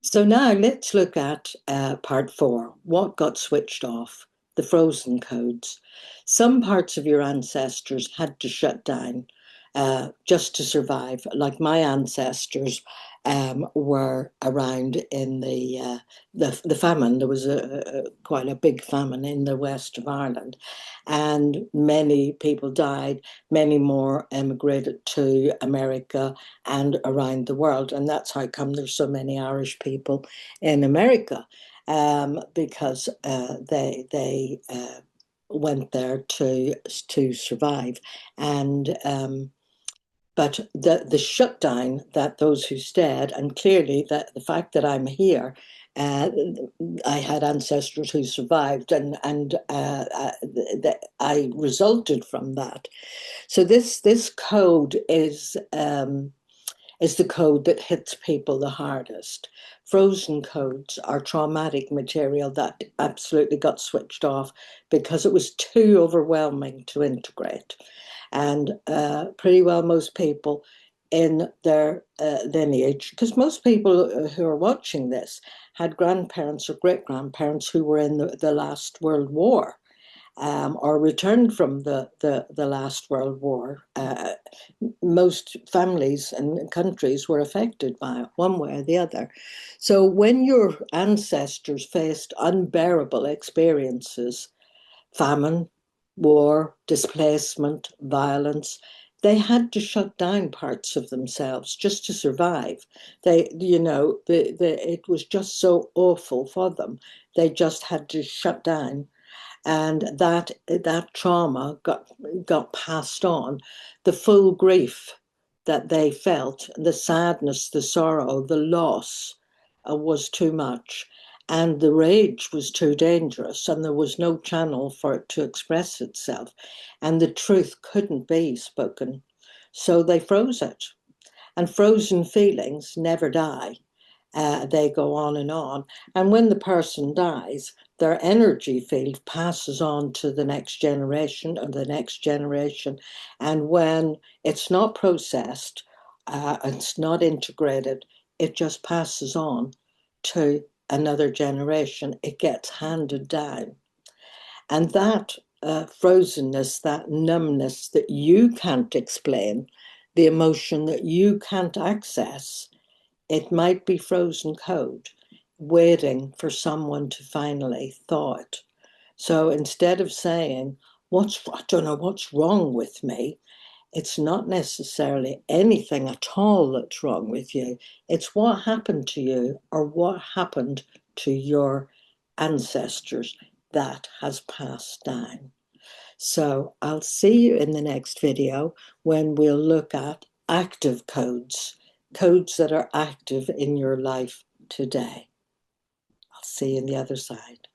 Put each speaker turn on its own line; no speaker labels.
So now let's look at part four, what got switched off, the frozen codes. Some parts of your ancestors had to shut down just to survive. Like my ancestors were around in the famine. There was quite a big famine in the west of Ireland, and many people died. Many more emigrated to America and around the world. And that's how come there's so many Irish people in America, because they went there to survive. And but the shutdown that those who stayed, and clearly that the fact that I'm here, uh, I had ancestors who survived, and that I resulted from that. So this code is the code that hits people the hardest. Frozen codes are traumatic material that absolutely got switched off because it was too overwhelming to integrate. And pretty well most people in their lineage, because most people who are watching this had grandparents or great grandparents who were in the last World War, or returned from the last World War. Most families and countries were affected by it one way or the other. So when your ancestors faced unbearable experiences, famine, war, displacement, violence, they had to shut down parts of themselves just to survive. It was just so awful for them. They just had to shut down, and that trauma got passed on. The full grief that they felt, the sadness, the sorrow, the loss, was too much, and the rage was too dangerous, and there was no channel for it to express itself, and the truth couldn't be spoken. So they froze it, and frozen feelings never die. They go on and on. And when the person dies, their energy field passes on to the next generation and the next generation. And when it's not processed, it's not integrated, it just passes on to another generation. It gets handed down. And that frozenness, that numbness that you can't explain, the emotion that you can't access, it might be frozen code, waiting for someone to finally thaw it. So instead of saying, I don't know what's wrong with me, it's not necessarily anything at all that's wrong with you. It's what happened to you or what happened to your ancestors that has passed down. So I'll see you in the next video when we'll look at active codes, codes that are active in your life today. I'll see you on the other side.